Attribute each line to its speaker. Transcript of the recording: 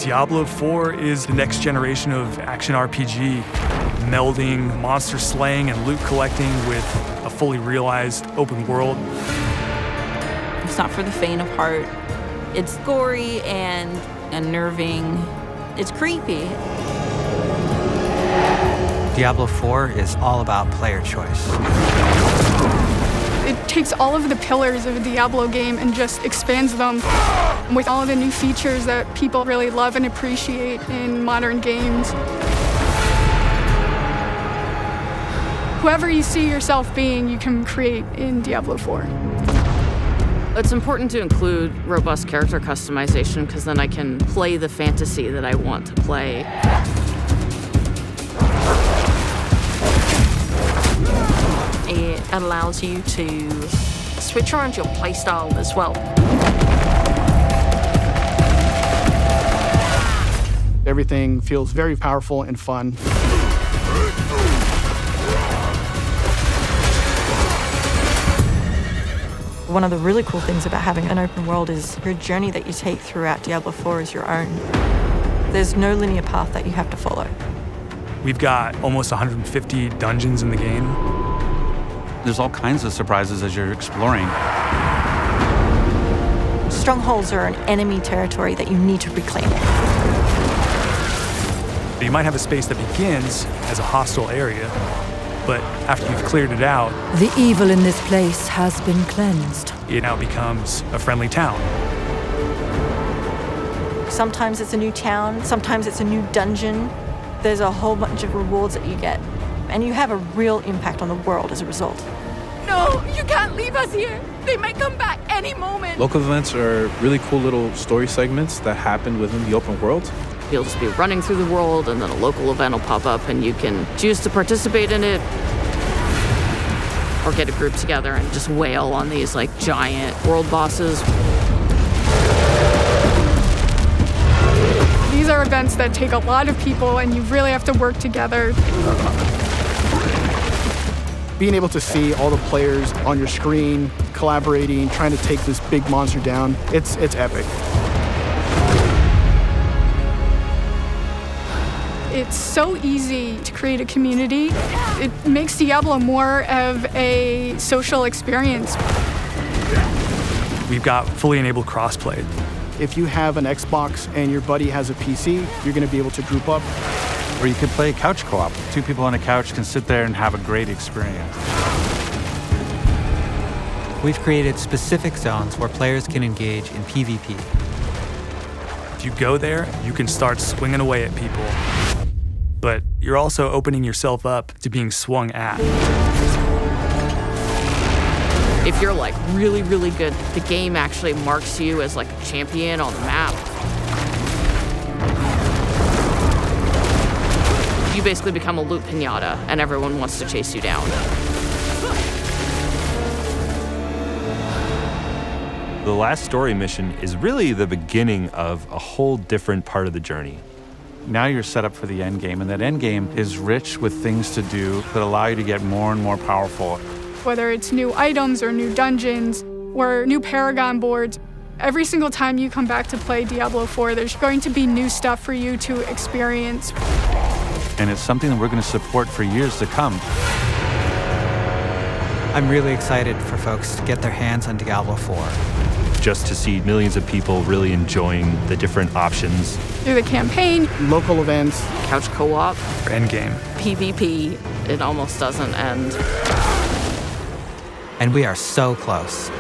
Speaker 1: Diablo IV is the next generation of action RPG, melding monster slaying and loot collecting with a fully realized open world.
Speaker 2: It's not for the faint of heart. It's gory and unnerving. It's creepy.
Speaker 3: Diablo IV is all about player choice.
Speaker 4: It takes all of the pillars of a Diablo game and just expands them with all of the new features that people really love and appreciate in modern games. Whoever you see yourself being, you can create in Diablo IV.
Speaker 5: It's important to include robust character customization because then I can play the fantasy that I want to play.
Speaker 2: It allows you to switch around your playstyle as well.
Speaker 6: Everything feels very powerful and fun.
Speaker 7: One of the really cool things about having an open world is your journey that you take throughout Diablo IV is your own. There's no linear path that you have to follow.
Speaker 1: We've got almost 150 dungeons in the game.
Speaker 8: There's all kinds of surprises as you're exploring.
Speaker 7: Strongholds are an enemy territory that you need to reclaim.
Speaker 1: You might have a space that begins as a hostile area, but after you've cleared it out,
Speaker 9: the evil in this place has been cleansed.
Speaker 1: It now becomes a friendly town.
Speaker 7: Sometimes it's a new town, sometimes it's a new dungeon. There's a whole bunch of rewards that you get, and you have a real impact on the world as a result.
Speaker 4: No, you can't leave us here. They might come back any moment.
Speaker 10: Local events are really cool little story segments that happen within the open world.
Speaker 5: You'll just be running through the world and then a local event will pop up and you can choose to participate in it or get a group together and just wail on these like giant world bosses.
Speaker 4: These are events that take a lot of people and you really have to work together.
Speaker 6: Being able to see all the players on your screen, collaborating, trying to take this big monster down, it's epic.
Speaker 4: It's so easy to create a community. It makes Diablo more of a social experience.
Speaker 1: We've got fully enabled crossplay.
Speaker 6: If you have an Xbox and your buddy has a PC, you're going to be able to group up.
Speaker 8: Or you could play couch co-op. Two people on a couch can sit there and have a great experience.
Speaker 3: We've created specific zones where players can engage in PvP.
Speaker 1: If you go there, you can start swinging away at people. But you're also opening yourself up to being swung at.
Speaker 5: If you're like really, really good, the game actually marks you as like a champion on the map. You basically become a loot pinata and everyone wants to chase you down.
Speaker 11: The last story mission is really the beginning of a whole different part of the journey.
Speaker 8: Now you're set up for the end game, and that end game is rich with things to do that allow you to get more and more powerful.
Speaker 4: Whether it's new items or new dungeons or new Paragon boards, every single time you come back to play Diablo IV, there's going to be new stuff for you to experience.
Speaker 8: And it's something that we're going to support for years to come.
Speaker 3: I'm really excited for folks to get their hands on Diablo IV.
Speaker 11: Just to see millions of people really enjoying the different options.
Speaker 4: Through the campaign,
Speaker 6: local events,
Speaker 5: couch co-op,
Speaker 1: endgame,
Speaker 5: PvP, it almost doesn't end.
Speaker 3: And we are so close.